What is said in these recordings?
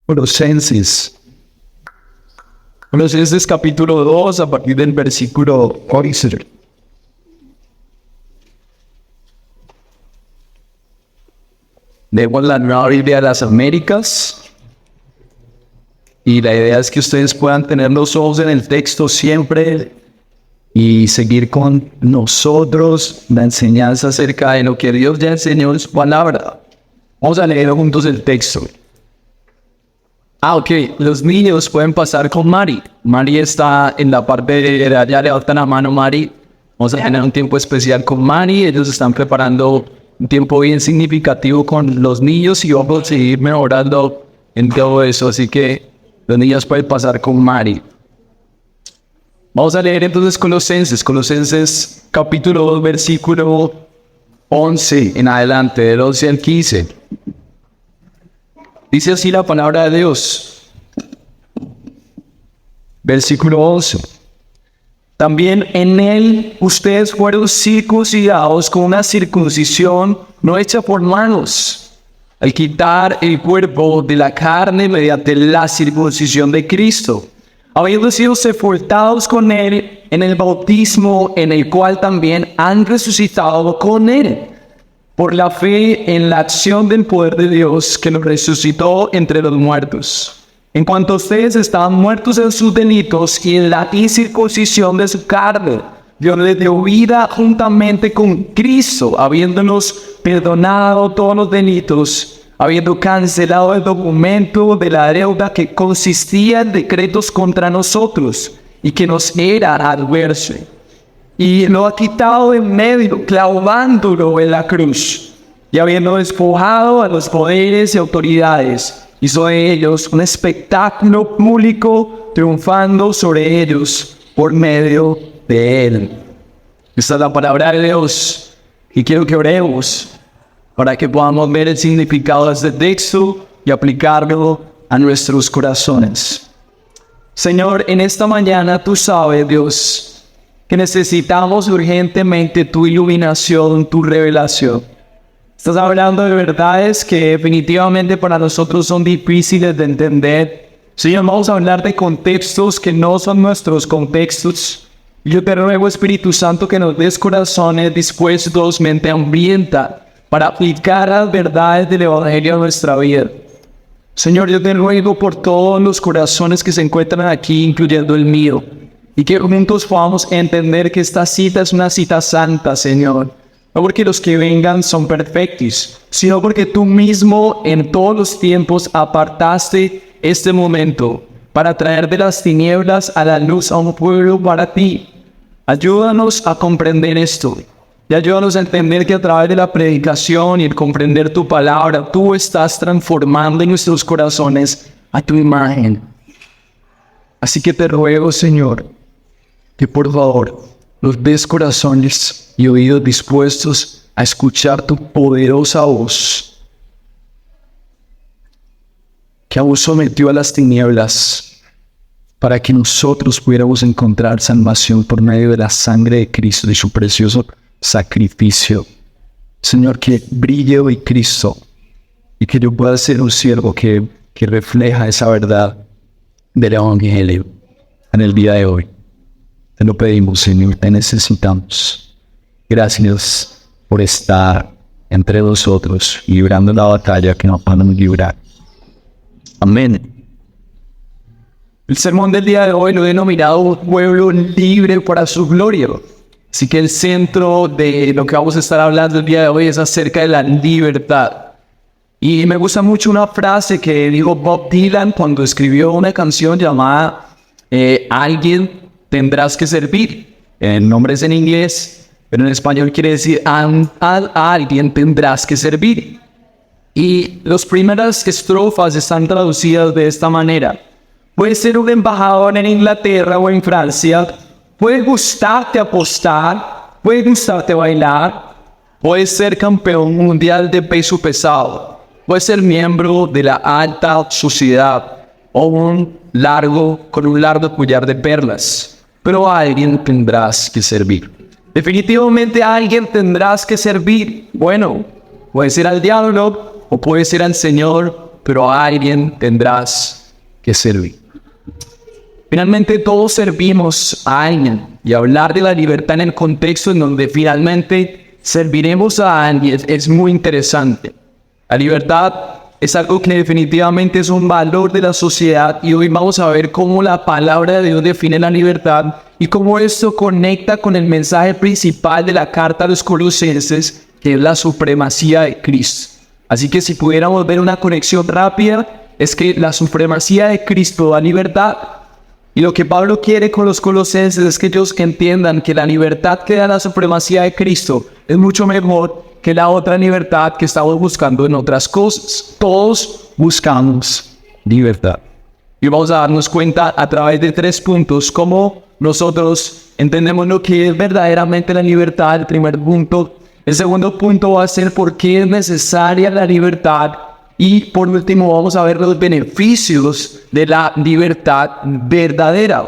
Colosenses. Colosenses capítulo 2 a partir del versículo 11. Leemos la Nueva Biblia de las Américas. Y la idea es que ustedes puedan tener los ojos en el texto siempre y seguir con nosotros la enseñanza acerca de lo que Dios ya enseñó en su palabra. Vamos a leer juntos el texto. Ok, los niños pueden pasar con Mari. Mari está en la parte de allá, levantan la mano Mari. Vamos a tener un tiempo especial con Mari. Ellos están preparando un tiempo bien significativo con los niños y vamos a seguir mejorando en todo eso. Así que los niños pueden pasar con Mari. Vamos a leer entonces Colosenses capítulo 2, versículo 11 en adelante, del 11 al 15. Dice así la palabra de Dios. Versículo 11. También en él ustedes fueron circuncidados con una circuncisión no hecha por manos, al quitar el cuerpo de la carne mediante la circuncisión de Cristo, habiendo sido sepultados con él en el bautismo, en el cual también han resucitado con él, por la fe en la acción del poder de Dios que nos resucitó entre los muertos. En cuanto ustedes estaban muertos en sus delitos y en la incircuncisión de su carne, Dios les dio vida juntamente con Cristo, habiéndonos perdonado todos los delitos, habiendo cancelado el documento de la deuda que consistía en decretos contra nosotros y que nos era adverso. Y lo ha quitado de en medio, clavándolo en la cruz, y habiendo despojado a los poderes y autoridades, hizo de ellos un espectáculo público, triunfando sobre ellos por medio de él. Esta es la palabra de Dios, y quiero que oremos para que podamos ver el significado de este texto y aplicarlo a nuestros corazones. Señor, en esta mañana tú sabes, Dios, que necesitamos urgentemente tu iluminación, tu revelación. Estás hablando de verdades que definitivamente para nosotros son difíciles de entender. Señor, vamos a hablar de contextos que no son nuestros contextos. Yo te ruego, Espíritu Santo, que nos des corazones dispuestos, mente hambrienta, para aplicar las verdades del Evangelio a nuestra vida. Señor, yo te ruego por todos los corazones que se encuentran aquí, incluyendo el mío, y que juntos podamos entender que esta cita es una cita santa, Señor. No porque los que vengan son perfectos, sino porque tú mismo en todos los tiempos apartaste este momento para traer de las tinieblas a la luz a un pueblo para ti. Ayúdanos a comprender esto y ayúdanos a entender que a través de la predicación y el comprender tu palabra, tú estás transformando en nuestros corazones a tu imagen. Así que te ruego, Señor, que por favor nos des corazones y oídos dispuestos a escuchar tu poderosa voz, que aún sometió a las tinieblas para que nosotros pudiéramos encontrar salvación por medio de la sangre de Cristo y su precioso sacrificio. Señor, que brille hoy Cristo y que yo pueda ser un siervo que refleja esa verdad del Evangelio en el día de hoy. Te lo pedimos, Señor, te necesitamos. Gracias por estar entre nosotros, librando la batalla que nos van a librar. Amén. El sermón del día de hoy lo he denominado un pueblo libre para su gloria. Así que el centro de lo que vamos a estar hablando el día de hoy es acerca de la libertad. Y me gusta mucho una frase que dijo Bob Dylan cuando escribió una canción llamada Alguien tendrás que servir. El nombre es en inglés, pero en español quiere decir a alguien tendrás que servir. Y las primeras estrofas están traducidas de esta manera. Puedes ser un embajador en Inglaterra o en Francia, puede gustarte apostar, puede gustarte bailar, puedes ser campeón mundial de peso pesado, puedes ser miembro de la alta sociedad o con un largo collar de perlas. Pero a alguien tendrás que servir. Definitivamente a alguien tendrás que servir. Bueno, puede ser al diablo o puede ser al Señor, pero a alguien tendrás que servir. Finalmente todos servimos a alguien, y hablar de la libertad en el contexto en donde finalmente serviremos a alguien es muy interesante. La libertad es algo que definitivamente es un valor de la sociedad, y hoy vamos a ver cómo la palabra de Dios define la libertad y cómo esto conecta con el mensaje principal de la carta a los Colosenses, que es la supremacía de Cristo. Así que si pudiéramos ver una conexión rápida, es que la supremacía de Cristo da libertad. Y lo que Pablo quiere con los colosenses es que ellos entiendan que la libertad que da la supremacía de Cristo es mucho mejor que la otra libertad que estamos buscando en otras cosas. Todos buscamos libertad. Y vamos a darnos cuenta a través de 3 puntos cómo nosotros entendemos lo que es verdaderamente la libertad. El primer punto. El segundo punto va a ser por qué es necesaria la libertad. Y por último vamos a ver los beneficios de la libertad verdadera.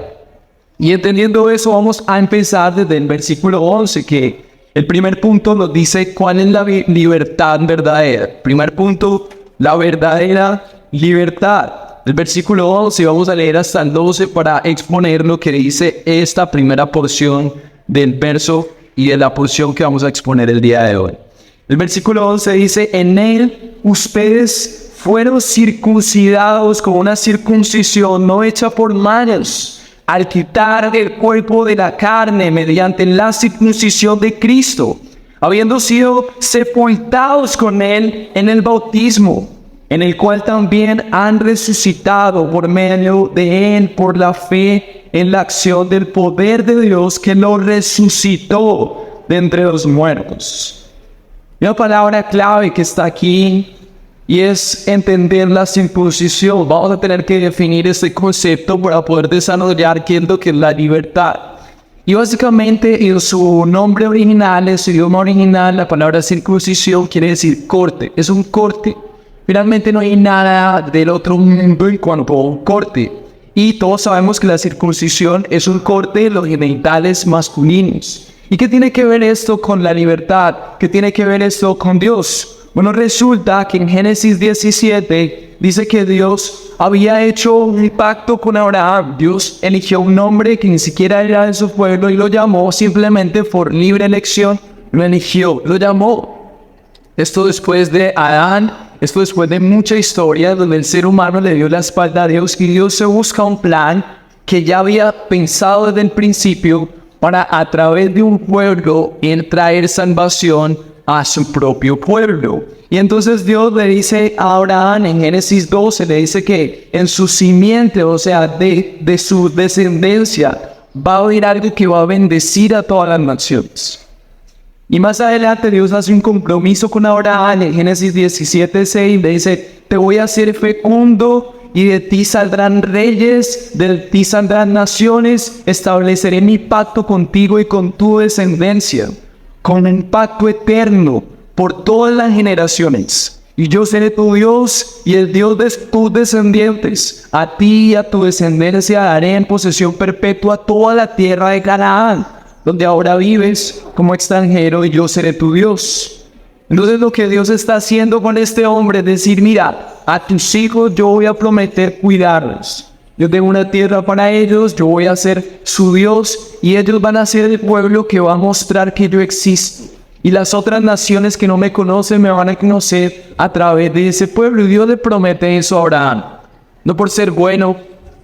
Y entendiendo eso vamos a empezar desde el versículo 11, que el primer punto nos dice cuál es la libertad verdadera. Primer punto, la verdadera libertad. El versículo 11 vamos a leer hasta el 12 para exponer lo que dice esta primera porción del verso y de la porción que vamos a exponer el día de hoy. El versículo 11 dice: en él ustedes fueron circuncidados con una circuncisión no hecha por manos, al quitar el cuerpo de la carne mediante la circuncisión de Cristo, habiendo sido sepultados con él en el bautismo, en el cual también han resucitado por medio de él por la fe en la acción del poder de Dios que lo resucitó de entre los muertos. Una palabra clave que está aquí y es entender la circuncisión. Vamos a tener que definir este concepto para poder desarrollar qué es lo que es la libertad. Y básicamente en su nombre original, en su idioma original, la palabra circuncisión quiere decir corte. Es un corte. Finalmente no hay nada del otro mundo en cuanto a un corte. Y todos sabemos que la circuncisión es un corte de los genitales masculinos. ¿Y qué tiene que ver esto con la libertad? ¿Qué tiene que ver esto con Dios? Bueno, resulta que en Génesis 17 dice que Dios había hecho un pacto con Abraham. Dios eligió un hombre que ni siquiera era de su pueblo y lo llamó simplemente por libre elección. Lo eligió, lo llamó. Esto después de Adán, esto después de mucha historia donde el ser humano le dio la espalda a Dios y Dios se busca un plan que ya había pensado desde el principio para a través de un pueblo en traer salvación a su propio pueblo. Y entonces Dios le dice a Abraham en Génesis 12, le dice que en su simiente, o sea, de su descendencia, va a haber algo que va a bendecir a todas las naciones. Y más adelante Dios hace un compromiso con Abraham en Génesis 17:6, le dice: te voy a hacer fecundo y de ti saldrán reyes, de ti saldrán naciones, estableceré mi pacto contigo y con tu descendencia, con un pacto eterno por todas las generaciones. Y yo seré tu Dios y el Dios de tus descendientes. A ti y a tu descendencia daré en posesión perpetua toda la tierra de Canaán, donde ahora vives como extranjero, y yo seré tu Dios. Entonces lo que Dios está haciendo con este hombre es decir: mira, a tus hijos yo voy a prometer cuidarlos. Yo tengo una tierra para ellos, yo voy a ser su Dios y ellos van a ser el pueblo que va a mostrar que yo existo. Y las otras naciones que no me conocen me van a conocer a través de ese pueblo. Y Dios le promete eso a Abraham. No por ser bueno,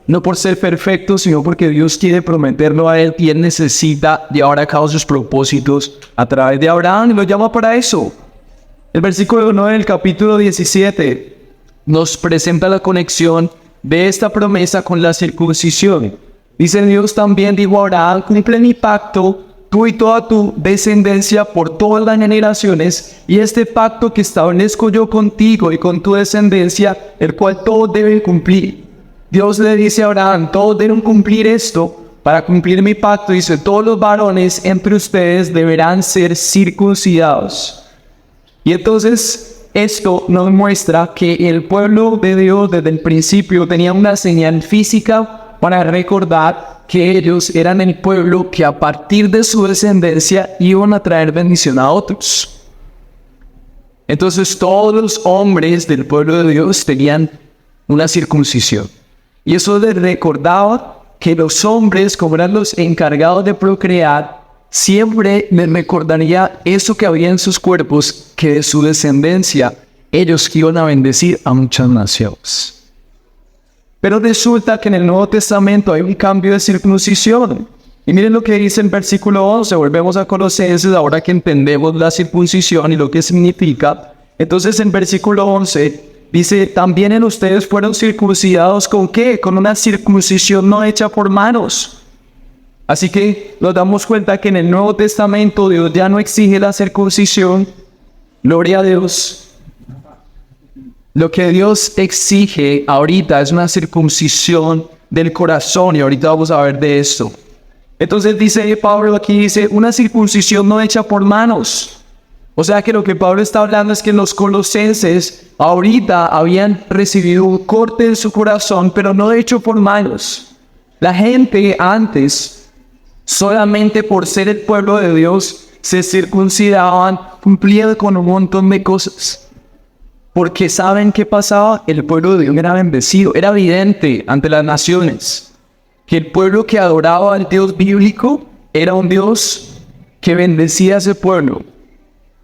no por ser perfecto, sino porque Dios quiere prometerlo a él y él necesita llevar a cabo sus propósitos a través de Abraham y lo llama para eso. El versículo 9 del capítulo 17 nos presenta la conexión de esta promesa con la circuncisión. Dice: Dios también dijo a Abraham: cumple mi pacto, tú y toda tu descendencia por todas las generaciones, y este pacto que establezco yo contigo y con tu descendencia, el cual todos deben cumplir. Dios le dice a Abraham: todos deben cumplir esto. Para cumplir mi pacto, dice, todos los varones entre ustedes deberán ser circuncidados. Y entonces esto nos muestra que el pueblo de Dios desde el principio tenía una señal física para recordar que ellos eran el pueblo que a partir de su descendencia iban a traer bendición a otros. Entonces todos los hombres del pueblo de Dios tenían una circuncisión. Y eso les recordaba que los hombres, como eran los encargados de procrear, siempre les recordaría eso que había en sus cuerpos, que de su descendencia ellos iban a bendecir a muchas naciones. Pero resulta que en el Nuevo Testamento hay un cambio de circuncisión. Y miren lo que dice en versículo 11, volvemos a Colosenses, ahora que entendemos la circuncisión y lo que significa. Entonces en versículo 11 dice, también en ustedes fueron circuncidados ¿con qué? Con una circuncisión no hecha por manos. Así que nos damos cuenta que en el Nuevo Testamento Dios ya no exige la circuncisión. Gloria a Dios. Lo que Dios exige ahorita es una circuncisión del corazón y ahorita vamos a ver de esto. Entonces dice Pablo aquí, dice, una circuncisión no hecha por manos. O sea que lo que Pablo está hablando es que los colosenses ahorita habían recibido un corte en su corazón, pero no hecho por manos. La gente antes, solamente por ser el pueblo de Dios, se circuncidaban, cumplían con un montón de cosas. Porque ¿saben qué pasaba? El pueblo de Dios era bendecido. Era evidente ante las naciones que el pueblo que adoraba al Dios bíblico era un Dios que bendecía a ese pueblo.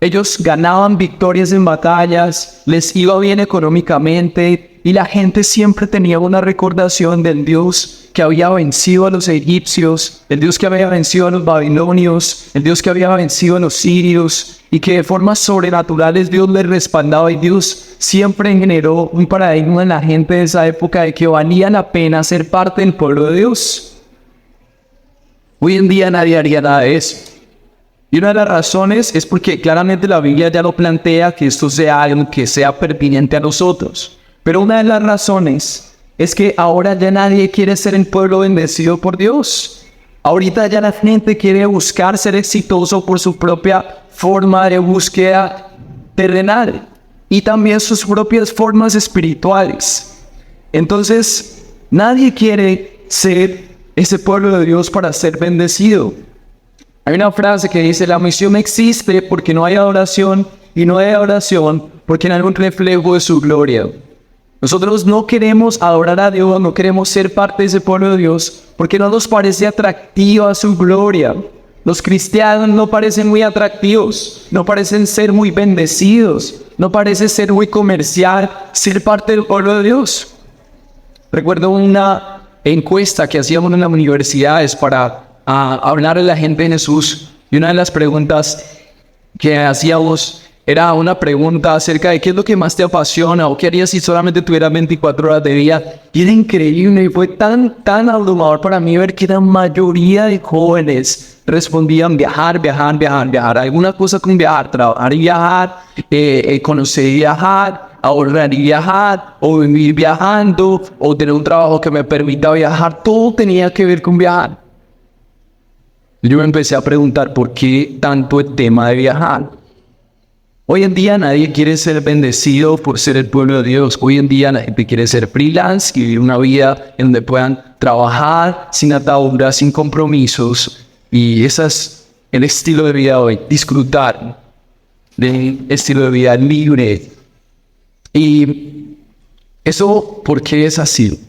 Ellos ganaban victorias en batallas, les iba bien económicamente y la gente siempre tenía una recordación del Dios que había vencido a los egipcios, el Dios que había vencido a los babilonios, el Dios que había vencido a los sirios y que de formas sobrenaturales Dios les respaldaba y Dios siempre generó un paradigma en la gente de esa época de que valía la pena ser parte del pueblo de Dios. Hoy en día nadie haría nada de eso. Y una de las razones es porque claramente la Biblia ya lo plantea que esto sea algo que sea pertinente a nosotros. Pero una de las razones es que ahora ya nadie quiere ser el pueblo bendecido por Dios. Ahorita ya la gente quiere buscar ser exitoso por su propia forma de búsqueda terrenal y también sus propias formas espirituales. Entonces, nadie quiere ser ese pueblo de Dios para ser bendecido. Hay una frase que dice, la misión existe porque no hay adoración y no hay adoración porque no hay un reflejo de su gloria. Nosotros no queremos adorar a Dios, no queremos ser parte de ese pueblo de Dios porque no nos parece atractiva su gloria. Los cristianos no parecen muy atractivos, no parecen ser muy bendecidos, no parece ser muy comercial ser parte del pueblo de Dios. Recuerdo una encuesta que hacíamos en las universidades para hablar a la gente de Jesús y una de las preguntas que hacíamos era una pregunta acerca de qué es lo que más te apasiona o qué harías si solamente tuvieras 24 horas de vida. Y era increíble y fue tan abrumador para mí ver que la mayoría de jóvenes respondían viajar. Alguna cosa con viajar, trabajar y viajar, conocer y viajar, ahorrar y viajar, o vivir viajando, o tener un trabajo que me permita viajar. Todo tenía que ver con viajar. Yo me empecé a preguntar por qué tanto el tema de viajar. Hoy en día nadie quiere ser bendecido por ser el pueblo de Dios. Hoy en día la gente quiere ser freelance y vivir una vida en donde puedan trabajar sin ataduras, sin compromisos. Y ese es el estilo de vida hoy. Disfrutar del estilo de vida libre. Y eso, ¿por qué es así?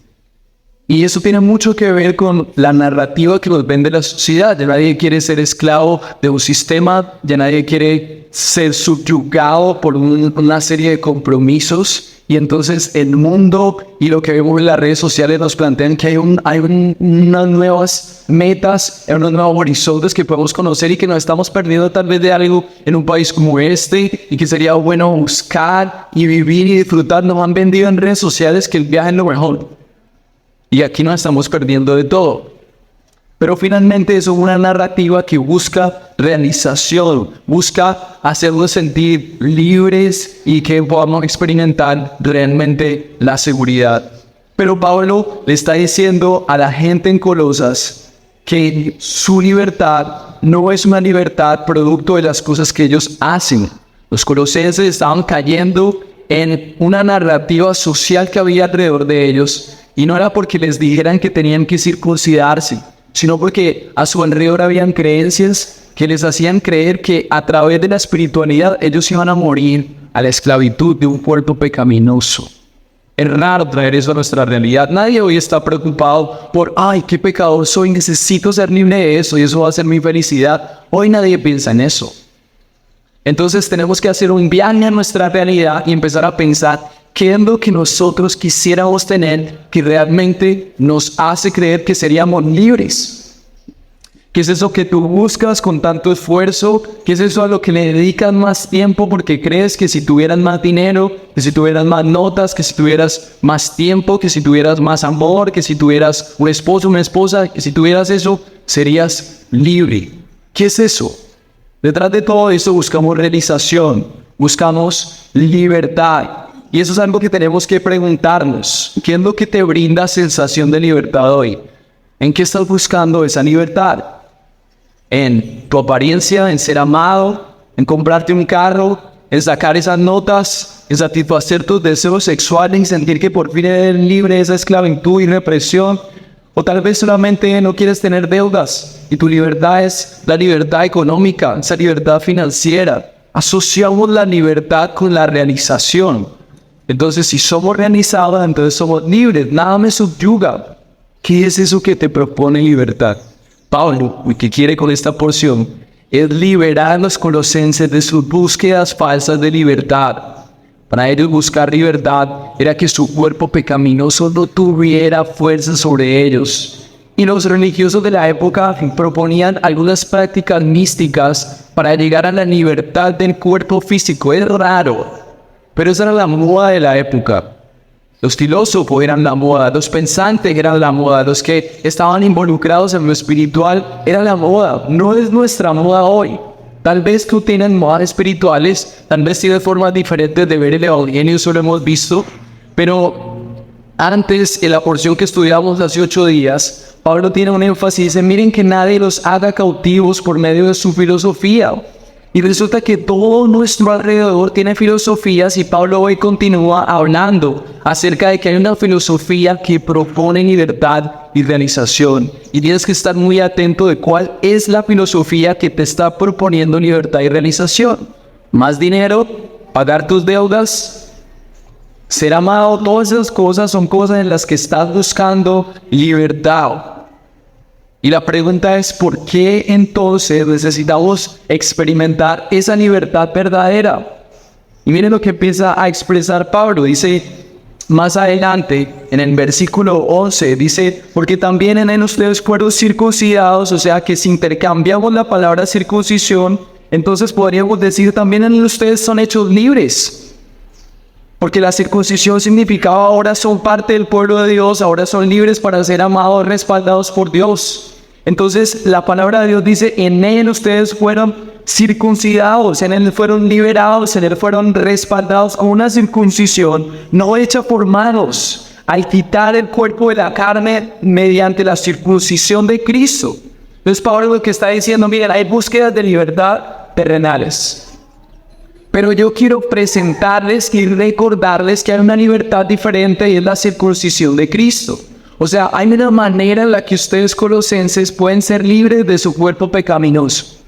Y eso tiene mucho que ver con la narrativa que nos vende la sociedad. Ya nadie quiere ser esclavo de un sistema, ya nadie quiere ser subyugado por una serie de compromisos. Y entonces el mundo y lo que vemos en las redes sociales nos plantean que hay unas nuevas metas, unos nuevos horizontes que podemos conocer y que nos estamos perdiendo tal vez de algo en un país como este y que sería bueno buscar y vivir y disfrutar. Nos han vendido en redes sociales que el viaje es lo mejor. Y aquí nos estamos perdiendo de todo. Pero finalmente es una narrativa que busca realización, busca hacernos sentir libres y que podamos experimentar realmente la seguridad. Pero Pablo le está diciendo a la gente en Colosas que su libertad no es una libertad producto de las cosas que ellos hacen. Los colosenses estaban cayendo en una narrativa social que había alrededor de ellos. Y no era porque les dijeran que tenían que circuncidarse, sino porque a su alrededor habían creencias que les hacían creer que a través de la espiritualidad ellos iban a morir a la esclavitud de un cuerpo pecaminoso. Es raro traer eso a nuestra realidad. Nadie hoy está preocupado por, ay, qué pecador soy, necesito ser libre de eso y eso va a ser mi felicidad. Hoy nadie piensa en eso. Entonces tenemos que hacer un viaje a nuestra realidad y empezar a pensar qué es lo que nosotros quisiéramos tener que realmente nos hace creer que seríamos libres. ¿Qué es eso que tú buscas con tanto esfuerzo? ¿Qué es eso a lo que le dedicas más tiempo porque crees que si tuvieras más dinero, que si tuvieras más notas, que si tuvieras más tiempo, que si tuvieras más amor, que si tuvieras un esposo, una esposa, que si tuvieras eso, serías libre? ¿Qué es eso? Detrás de todo eso buscamos realización, buscamos libertad. Y eso es algo que tenemos que preguntarnos. ¿Qué es lo que te brinda sensación de libertad hoy? ¿En qué estás buscando esa libertad? ¿En tu apariencia, en ser amado, en comprarte un carro, en sacar esas notas, en satisfacer tus deseos sexuales y sentir que por fin eres libre de esa esclavitud y represión? O tal vez solamente no quieres tener deudas y tu libertad es la libertad económica, esa libertad financiera. Asociamos la libertad con la realización. Entonces, si somos realizados, entonces somos libres. Nada me subyuga. ¿Qué es eso que te propone libertad? Pablo, lo que quiere con esta porción es liberar a los colosenses de sus búsquedas falsas de libertad. Para ellos buscar libertad era que su cuerpo pecaminoso no tuviera fuerza sobre ellos. Y los religiosos de la época proponían algunas prácticas místicas para llegar a la libertad del cuerpo físico. Es raro, pero esa era la moda de la época. Los filósofos eran la moda, los pensantes eran la moda, los que estaban involucrados en lo espiritual eran la moda. No es nuestra moda hoy. Tal vez tú tienes modas espirituales, tal vez tienes formas diferentes de ver el evangelio, eso lo hemos visto. Pero antes, en la porción que estudiamos hace 8 días, Pablo tiene un énfasis, dice, miren que nadie los haga cautivos por medio de su filosofía. Y resulta que todo nuestro alrededor tiene filosofías y Pablo hoy continúa hablando acerca de que hay una filosofía que propone libertad y realización. Y tienes que estar muy atento de cuál es la filosofía que te está proponiendo libertad y realización. Más dinero, pagar tus deudas, ser amado, todas esas cosas son cosas en las que estás buscando libertad. Y la pregunta es, ¿por qué entonces necesitamos experimentar esa libertad verdadera? Y miren lo que empieza a expresar Pablo. Dice más adelante, en el versículo 11, dice, porque también en él ustedes fueron circuncidados, o sea que si intercambiamos la palabra circuncisión, entonces podríamos decir también en él ustedes son hechos libres. Porque la circuncisión significaba ahora son parte del pueblo de Dios, ahora son libres para ser amados, respaldados por Dios. Entonces la palabra de Dios dice, en él ustedes fueron circuncidados, en él fueron liberados, en él fueron respaldados con una circuncisión no hecha por manos, al quitar el cuerpo de la carne mediante la circuncisión de Cristo. Entonces Pablo lo que está diciendo, miren, hay búsquedas de libertad terrenales. Pero yo quiero presentarles y recordarles que hay una libertad diferente y es la circuncisión de Cristo. O sea, hay una manera en la que ustedes colosenses pueden ser libres de su cuerpo pecaminoso.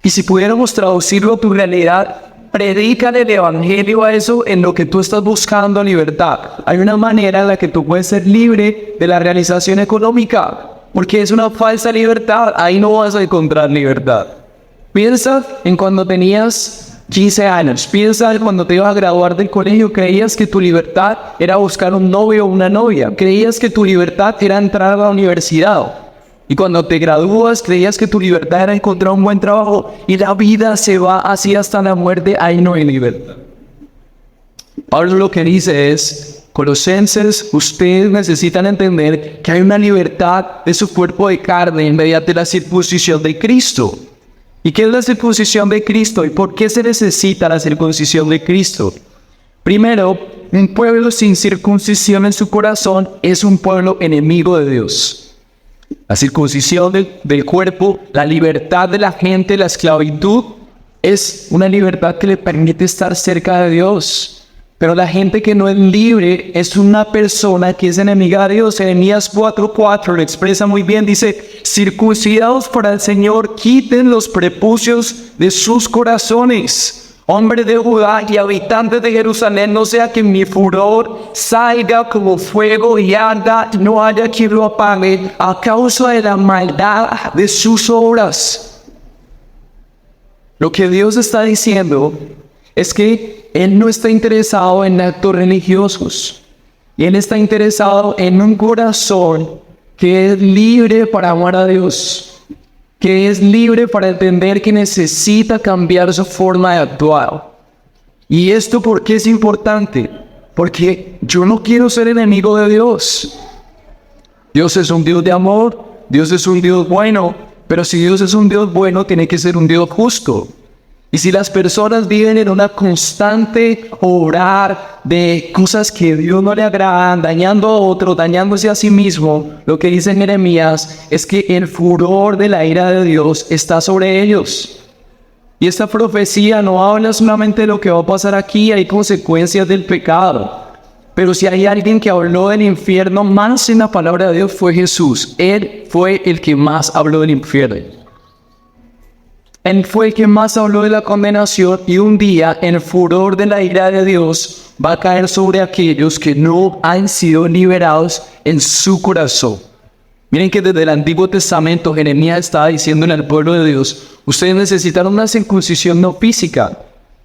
Y si pudiéramos traducirlo a tu realidad, predican el evangelio a eso en lo que tú estás buscando libertad. Hay una manera en la que tú puedes ser libre de la realización económica, porque es una falsa libertad. Ahí no vas a encontrar libertad. Piensa en cuando tenías 15 años, piensa en cuando te ibas a graduar del colegio, creías que tu libertad era buscar un novio o una novia, creías que tu libertad era entrar a la universidad, y cuando te gradúas creías que tu libertad era encontrar un buen trabajo, y la vida se va así hasta la muerte, ahí no hay libertad. Pablo lo que dice es, colosenses, ustedes necesitan entender que hay una libertad de su cuerpo de carne mediante la circuncisión de Cristo. ¿Y qué es la circuncisión de Cristo? ¿Y por qué se necesita la circuncisión de Cristo? Primero, un pueblo sin circuncisión en su corazón es un pueblo enemigo de Dios. La circuncisión del cuerpo, la libertad de la gente, la esclavitud, es una libertad que le permite estar cerca de Dios. Pero la gente que no es libre es una persona que es enemiga de Dios. Jeremías 4:4 lo expresa muy bien. Dice, circuncidados para el Señor, quiten los prepucios de sus corazones. Hombre de Judá y habitantes de Jerusalén, no sea que mi furor salga como fuego y arda, no haya quien lo apague a causa de la maldad de sus obras. Lo que Dios está diciendo es que Él no está interesado en actos religiosos. Él está interesado en un corazón que es libre para amar a Dios, que es libre para entender que necesita cambiar su forma de actuar. ¿Y esto por qué es importante? Porque yo no quiero ser enemigo de Dios. Dios es un Dios de amor, Dios es un Dios bueno, pero si Dios es un Dios bueno, tiene que ser un Dios justo. Y si las personas viven en una constante obrar de cosas que a Dios no le agradan, dañando a otro, dañándose a sí mismo, lo que dice Jeremías es que el furor de la ira de Dios está sobre ellos. Y esta profecía no habla solamente de lo que va a pasar aquí, hay consecuencias del pecado. Pero si hay alguien que habló del infierno más en la palabra de Dios fue Jesús. Él fue el que más habló del infierno. Él fue el que más habló de la condenación y un día el furor de la ira de Dios va a caer sobre aquellos que no han sido liberados en su corazón. Miren que desde el Antiguo Testamento Jeremías estaba diciéndole al pueblo de Dios, ustedes necesitan una circuncisión no física.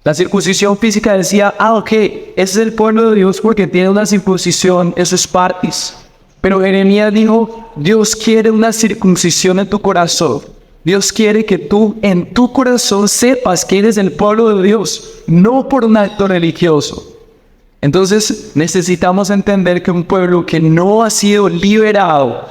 La circuncisión física decía, ok, ese es el pueblo de Dios porque tiene una circuncisión en sus partes. Pero Jeremías dijo, Dios quiere una circuncisión en tu corazón. Dios quiere que tú en tu corazón sepas que eres el pueblo de Dios, no por un acto religioso. Entonces necesitamos entender que un pueblo que no ha sido liberado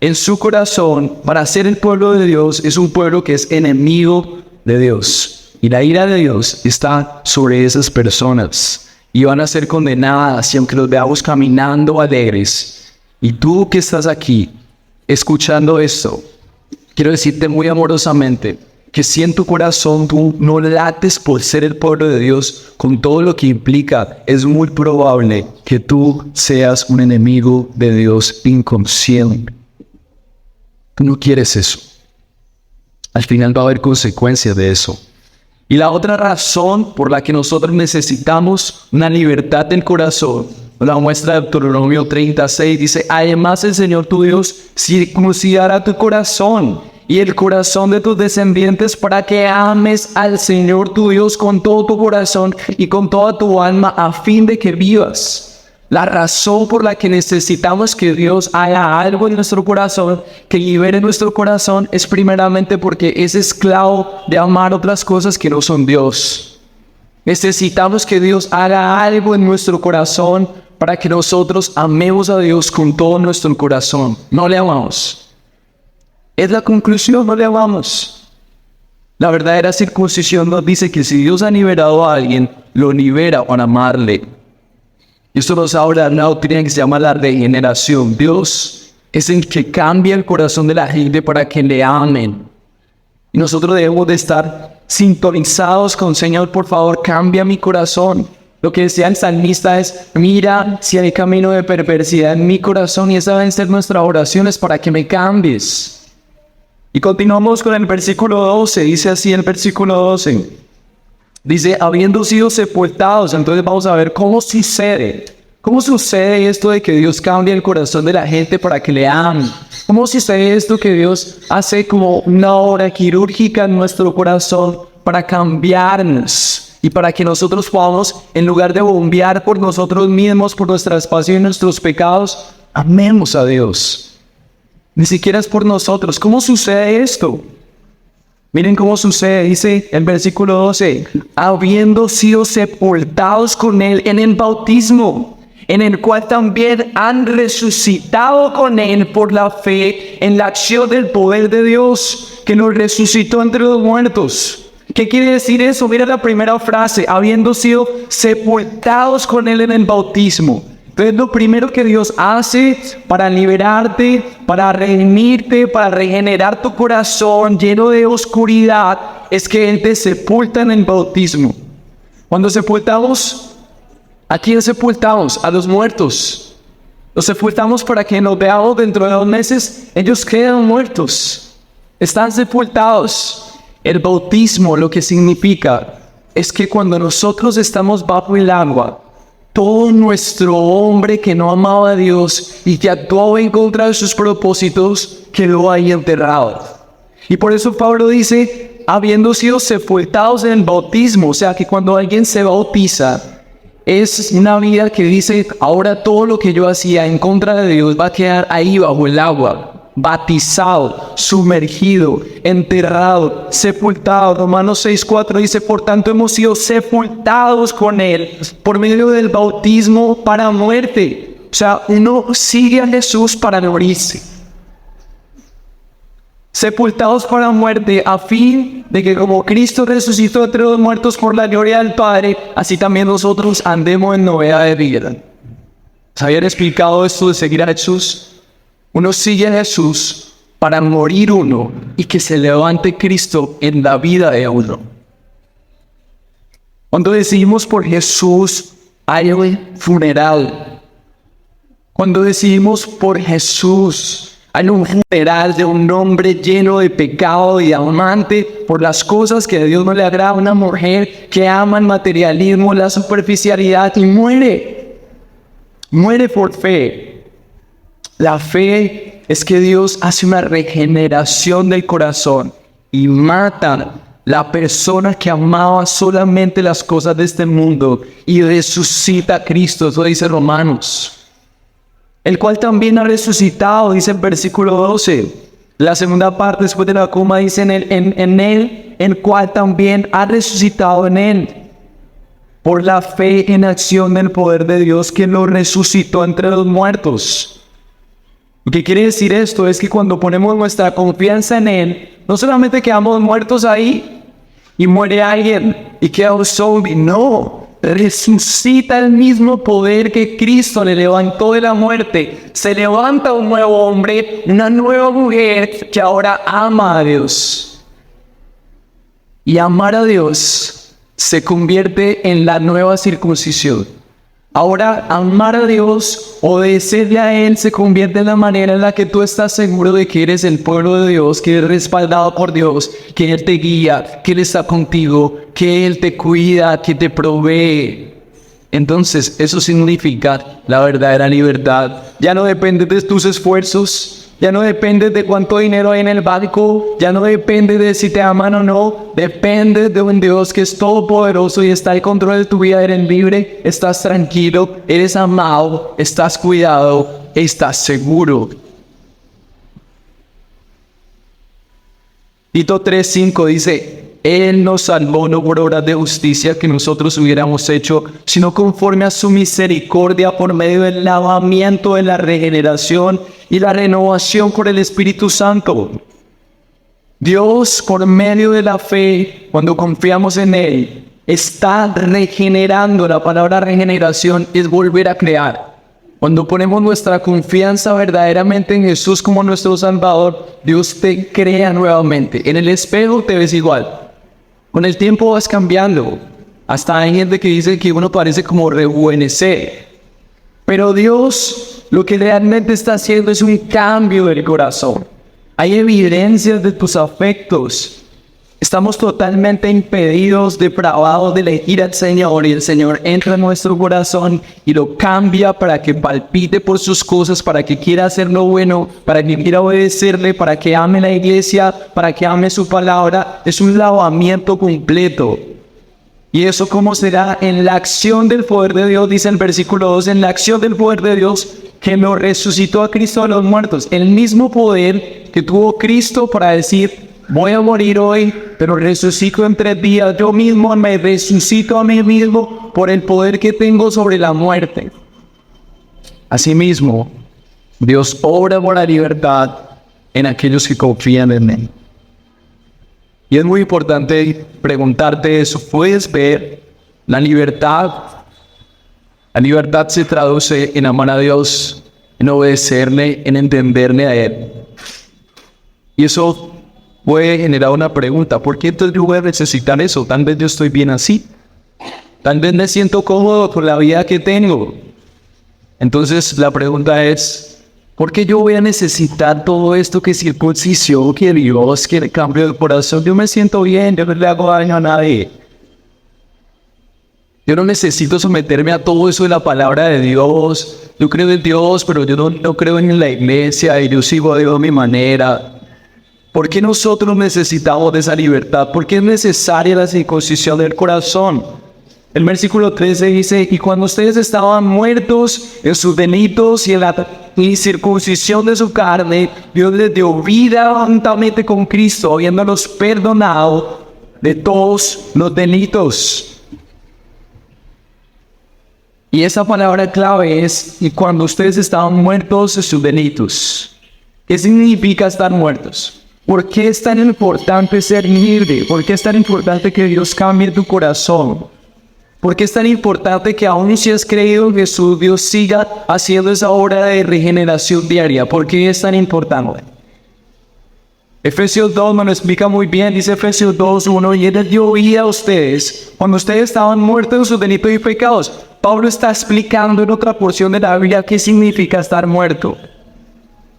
en su corazón para ser el pueblo de Dios es un pueblo que es enemigo de Dios. Y la ira de Dios está sobre esas personas y van a ser condenadas y aunque los veamos caminando alegres. Y tú que estás aquí escuchando esto, quiero decirte muy amorosamente que si en tu corazón tú no lates por ser el pueblo de Dios con todo lo que implica, es muy probable que tú seas un enemigo de Dios inconsciente. Tú no quieres eso. Al final va a haber consecuencias de eso. Y la otra razón por la que nosotros necesitamos una libertad del corazón, la muestra Deuteronomio 36, dice, además el Señor tu Dios circuncidará tu corazón y el corazón de tus descendientes para que ames al Señor tu Dios con todo tu corazón y con toda tu alma a fin de que vivas. La razón por la que necesitamos que Dios haga algo en nuestro corazón, que libere nuestro corazón, es primeramente porque es esclavo de amar otras cosas que no son Dios. Necesitamos que Dios haga algo en nuestro corazón para que nosotros amemos a Dios con todo nuestro corazón. No le amamos. Es la conclusión, no le amamos. La verdadera circuncisión nos dice que si Dios ha liberado a alguien, lo libera para amarle. Y esto nos habla de una doctrina que se llama la regeneración. Dios es el que cambia el corazón de la gente para que le amen. Y nosotros debemos de estar sintonizados con Señor, por favor, cambia mi corazón. Lo que decía el salmista es, mira si hay camino de perversidad en mi corazón y esa deben ser nuestras oraciones para que me cambies. Y continuamos con el versículo 12, dice así el versículo 12. Dice, habiendo sido sepultados, entonces vamos a ver cómo sucede. ¿Cómo sucede esto de que Dios cambia el corazón de la gente para que le amen? ¿Cómo sucede esto que Dios hace como una obra quirúrgica en nuestro corazón para cambiarnos? Y para que nosotros podamos, en lugar de bombear por nosotros mismos, por nuestras pasiones y nuestros pecados, amemos a Dios. Ni siquiera es por nosotros. ¿Cómo sucede esto? Miren cómo sucede, dice el versículo 12, habiendo sido sepultados con Él en el bautismo, en el cual también han resucitado con Él por la fe en la acción del poder de Dios, que nos resucitó entre los muertos. ¿Qué quiere decir eso? Mira la primera frase, habiendo sido sepultados con Él en el bautismo. Entonces lo primero que Dios hace para liberarte, para redimirte, para regenerar tu corazón lleno de oscuridad, es que Él te sepulta en el bautismo. Cuando sepultamos ¿A quién sepultamos? A los muertos. Los sepultamos para que nos veamos dentro de 2 meses. Ellos quedan muertos. Están sepultados. El bautismo lo que significa es que cuando nosotros estamos bajo el agua, todo nuestro hombre que no amaba a Dios y que actuaba en contra de sus propósitos, quedó ahí enterrado. Y por eso Pablo dice, habiendo sido sepultados en el bautismo, o sea que cuando alguien se bautiza, es una vida que dice, ahora todo lo que yo hacía en contra de Dios va a quedar ahí bajo el agua. Bautizado, sumergido, enterrado, sepultado. Romanos 6:4 dice, por tanto hemos sido sepultados con Él por medio del bautismo para muerte. O sea, uno sigue a Jesús para morirse. Sepultados para muerte, a fin de que como Cristo resucitó entre los muertos por la gloria del Padre, así también nosotros andemos en novedad de vida. ¿Se habían explicado esto de seguir a Jesús? Uno sigue a Jesús para morir uno y que se levante Cristo en la vida de uno. Cuando decidimos por Jesús, hay un funeral. Cuando decidimos por Jesús, hay un funeral de un hombre lleno de pecado y amante por las cosas que a Dios no le agrada. Una mujer que ama el materialismo, la superficialidad y muere. Muere por fe. La fe es que Dios hace una regeneración del corazón y mata la persona que amaba solamente las cosas de este mundo y resucita a Cristo. Eso dice Romanos. El cual también ha resucitado, dice el versículo 12. La segunda parte después de la coma dice en él, el cual también ha resucitado en él. Por la fe en acción del poder de Dios que lo resucitó entre los muertos. Lo que quiere decir esto es que cuando ponemos nuestra confianza en Él, no solamente quedamos muertos ahí y muere alguien y queda un zombie, no, resucita el mismo poder que Cristo le levantó de la muerte. Se levanta un nuevo hombre, una nueva mujer que ahora ama a Dios. Y amar a Dios se convierte en la nueva circuncisión. Ahora, amar a Dios, obedecerle a Él, se convierte en la manera en la que tú estás seguro de que eres el pueblo de Dios, que eres respaldado por Dios, que Él te guía, que Él está contigo, que Él te cuida, que te provee. Entonces, eso significa la verdadera libertad. Ya no depende de tus esfuerzos, ya no depende de cuánto dinero hay en el banco, ya no depende de si te aman o no, depende de un Dios que es todopoderoso y está al control de tu vida. Eres libre, estás tranquilo, eres amado, estás cuidado, estás seguro. Tito 3:5 dice, Él nos salvó no por obras de justicia que nosotros hubiéramos hecho, sino conforme a su misericordia por medio del lavamiento de la regeneración y la renovación por el Espíritu Santo. Dios, por medio de la fe, cuando confiamos en Él, está regenerando. La palabra regeneración es volver a crear. Cuando ponemos nuestra confianza verdaderamente en Jesús como nuestro Salvador, Dios te crea nuevamente. En el espejo te ves igual. Con el tiempo vas cambiando. Hasta hay gente que dice que uno parece como rejuvenecer. Pero Dios lo que realmente está haciendo es un cambio del corazón. Hay evidencias de tus afectos. Estamos totalmente impedidos, depravados de elegir al Señor, y el Señor entra en nuestro corazón y lo cambia para que palpite por sus cosas, para que quiera hacer lo bueno, para que quiera obedecerle, para que ame la iglesia, para que ame su palabra. Es un lavamiento completo. ¿Y eso cómo será? En la acción del poder de Dios, dice el versículo 2, en la acción del poder de Dios que lo resucitó a Cristo de los muertos. El mismo poder que tuvo Cristo para decir, voy a morir hoy, pero resucito en 3 días. Yo mismo me resucito a mí mismo por el poder que tengo sobre la muerte. Asimismo, Dios obra por la libertad en aquellos que confían en Él. Y es muy importante preguntarte eso. ¿Puedes ver la libertad? La libertad se traduce en amar a Dios, en obedecerle, en entenderle a Él. Y eso puede generar una pregunta. ¿Por qué entonces yo voy a necesitar eso? Tal vez yo estoy bien así. Tal vez me siento cómodo con la vida que tengo. Entonces la pregunta es, ¿por qué yo voy a necesitar todo esto que circuncisión, que Dios, que el cambio de corazón? Yo me siento bien, yo no le hago daño a nadie. Yo no necesito someterme a todo eso de la palabra de Dios. Yo creo en Dios, pero yo no creo en la iglesia y yo sigo a Dios a mi manera. ¿Por qué nosotros necesitamos de esa libertad? ¿Por qué es necesaria la circuncisión del corazón? El versículo 13 dice, y cuando ustedes estaban muertos en sus delitos y en la incircuncisión de su carne, Dios les dio vida juntamente con Cristo, habiéndolos perdonado de todos los delitos. Y esa palabra clave es, y cuando ustedes estaban muertos en sus delitos. ¿Qué significa estar muertos? ¿Por qué es tan importante ser libre? ¿Por qué es tan importante que Dios cambie tu corazón? ¿Por qué es tan importante que aún si has creído en Jesús, Dios siga haciendo esa obra de regeneración diaria? ¿Por qué es tan importante? Efesios 2 me lo explica muy bien, dice Efesios 2:1, y Él les dio vida a ustedes cuando ustedes estaban muertos en sus delitos y pecados. Pablo está explicando en otra porción de la Biblia qué significa estar muerto.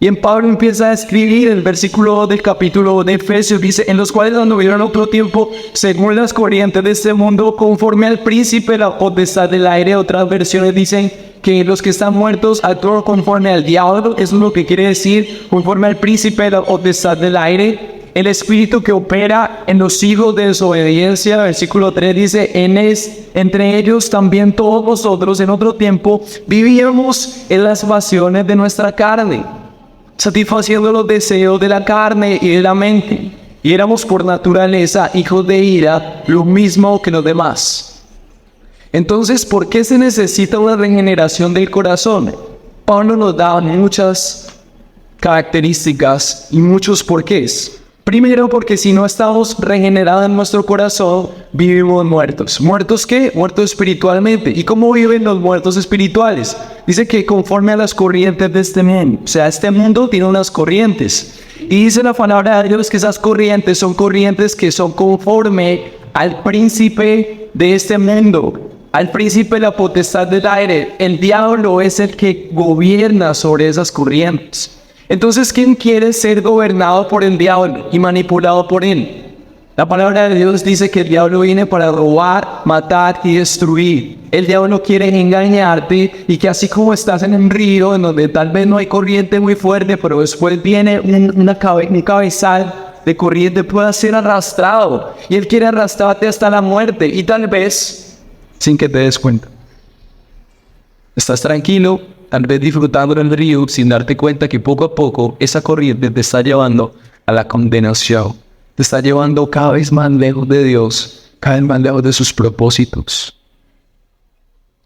Y en Pablo empieza a escribir el versículo 2 del capítulo 2 de Efesios, dice, en los cuales anduvieron otro tiempo según las corrientes de este mundo, conforme al príncipe de la potestad del aire. Otras versiones dicen que los que están muertos actúan conforme al diablo. Eso es lo que quiere decir, conforme al príncipe de la potestad del aire. El espíritu que opera en los hijos de desobediencia. Versículo 3 dice, entre ellos también todos nosotros en otro tiempo vivíamos en las pasiones de nuestra carne, satisfaciendo los deseos de la carne y de la mente, y éramos por naturaleza hijos de ira, lo mismo que los demás. Entonces, ¿por qué se necesita una regeneración del corazón? Pablo nos da muchas características y muchos porqués. Primero, porque si no estamos regenerados en nuestro corazón, vivimos muertos. ¿Muertos qué? Muertos espiritualmente. ¿Y cómo viven los muertos espirituales? Dice que conforme a las corrientes de este mundo. O sea, este mundo tiene unas corrientes. Y dice la palabra de Dios que esas corrientes son conforme al príncipe de este mundo, al príncipe de la potestad del aire. El diablo es el que gobierna sobre esas corrientes. Entonces, ¿quién quiere ser gobernado por el diablo y manipulado por él? La palabra de Dios dice que el diablo viene para robar, matar y destruir. El diablo quiere engañarte y que así como estás en un río en donde tal vez no hay corriente muy fuerte, pero después viene un cabezal de corriente, pueda ser arrastrado. Y él quiere arrastrarte hasta la muerte y tal vez sin que te des cuenta. Estás tranquilo, tal vez disfrutando del río sin darte cuenta que poco a poco esa corriente te está llevando a la condenación. Te está llevando cada vez más lejos de Dios, cada vez más lejos de sus propósitos.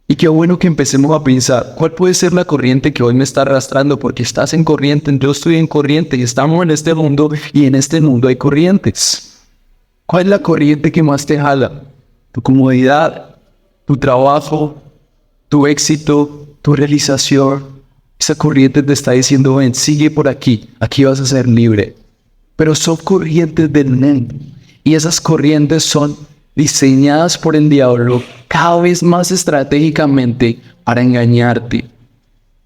Y qué bueno que empecemos a pensar, ¿cuál puede ser la corriente que hoy me está arrastrando? Porque estás en corriente, yo estoy en corriente y estamos en este mundo y en este mundo hay corrientes. ¿Cuál es la corriente que más te jala? Tu comodidad, tu trabajo, tu éxito, tu realización. Esa corriente te está diciendo, ven, sigue por aquí, aquí vas a ser libre. Pero son corrientes del mundo. Y esas corrientes son diseñadas por el diablo cada vez más estratégicamente para engañarte.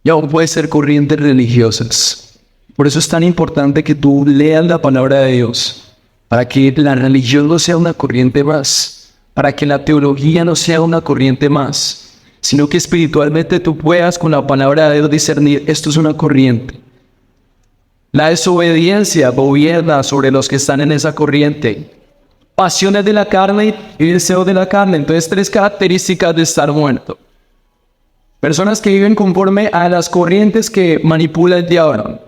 Y aún puede ser corrientes religiosas. Por eso es tan importante que tú leas la palabra de Dios. Para que la religión no sea una corriente más. Para que la teología no sea una corriente más. Sino que espiritualmente tú puedas con la palabra de Dios discernir, esto es una corriente. La desobediencia gobierna sobre los que están en esa corriente. Pasiones de la carne y deseos de la carne. Entonces, 3 características de estar muerto. Personas que viven conforme a las corrientes que manipula el diablo.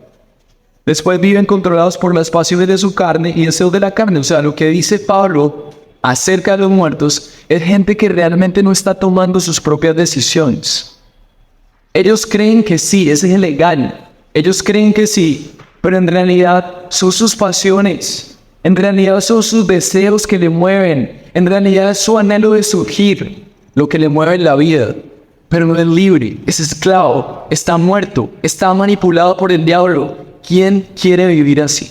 Después viven controlados por las pasiones de su carne y deseos de la carne. O sea, lo que dice Pablo acerca de los muertos es gente que realmente no está tomando sus propias decisiones. Ellos creen que sí, es legal. Ellos creen que sí, pero en realidad son sus pasiones. En realidad son sus deseos que le mueven. En realidad es su anhelo de surgir lo que le mueve en la vida. Pero no es libre, es esclavo, está muerto, está manipulado por el diablo. ¿Quién quiere vivir así?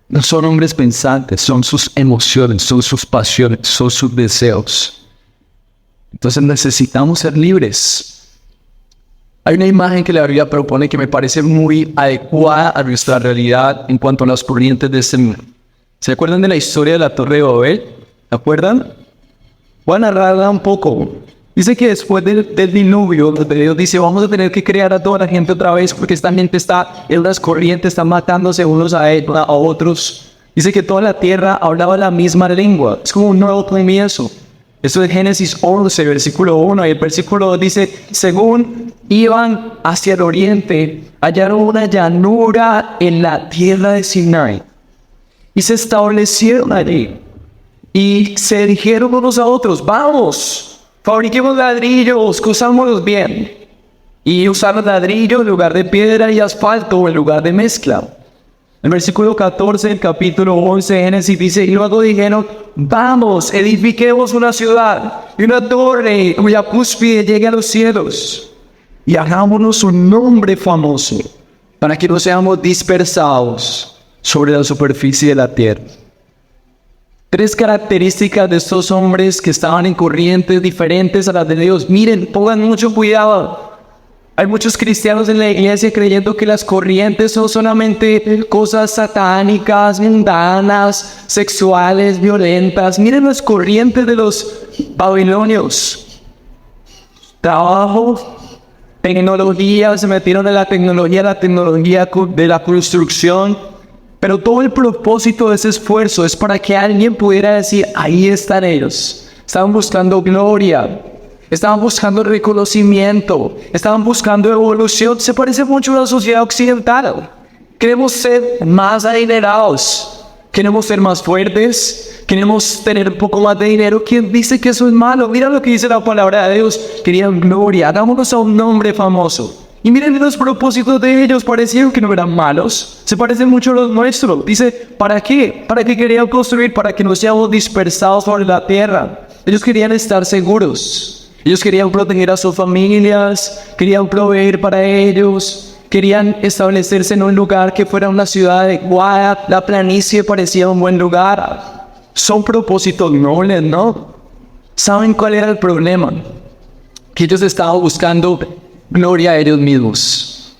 No son hombres pensantes, son sus emociones, son sus pasiones, son sus deseos. Entonces necesitamos ser libres. Hay una imagen que la Biblia propone que me parece muy adecuada a nuestra realidad en cuanto a las corrientes de este mundo. ¿Se acuerdan de la historia de la Torre de Babel? ¿Se acuerdan? Voy a narrarla un poco. Dice que después del diluvio, Dios dice, vamos a tener que crear a toda la gente otra vez porque esta gente está en las corrientes, están matándose unos a otros. Dice que toda la tierra hablaba la misma lengua. Es como un nuevo comienzo. Eso es Génesis 11, versículo 1. Y el versículo 2 dice, según iban hacia el oriente, hallaron una llanura en la tierra de Sinai. Y se establecieron allí. Y se dijeron unos a otros, vamos, fabriquemos ladrillos, cosámoslos bien. Y usaron ladrillo en lugar de piedra y asfalto en lugar de mezcla. El versículo 14 del capítulo 11 de Génesis dice, y luego dijeron, vamos, edifiquemos una ciudad y una torre cuya cúspide llegue a los cielos. Y hagámonos un nombre famoso para que no seamos dispersados sobre la superficie de la tierra. Tres características de estos hombres que estaban en corrientes diferentes a las de Dios. Miren, pongan mucho cuidado. Hay muchos cristianos en la iglesia creyendo que las corrientes son solamente cosas satánicas, mundanas, sexuales, violentas. Miren las corrientes de los babilonios. Trabajo, tecnología, se metieron en la tecnología de la construcción. Pero todo el propósito de ese esfuerzo es para que alguien pudiera decir, ahí están ellos. Estaban buscando gloria, estaban buscando reconocimiento, estaban buscando evolución. Se parece mucho a la sociedad occidental. Queremos ser más adinerados, queremos ser más fuertes, queremos tener un poco más de dinero. ¿Quién dice que eso es malo? Mira lo que dice la palabra de Dios. Querían gloria, hagámonos a un nombre famoso. Y miren los propósitos de ellos, parecieron que no eran malos, se parecen mucho a los nuestros. Dice, ¿para qué? ¿Para qué querían construir? Para que no seamos dispersados sobre la tierra. Ellos querían estar seguros, ellos querían proteger a sus familias, querían proveer para ellos, querían establecerse en un lugar que fuera una ciudad adecuada. La planicie parecía un buen lugar. Son propósitos nobles, ¿no? ¿Saben cuál era el problema? Que ellos estaban buscando gloria a ellos mismos.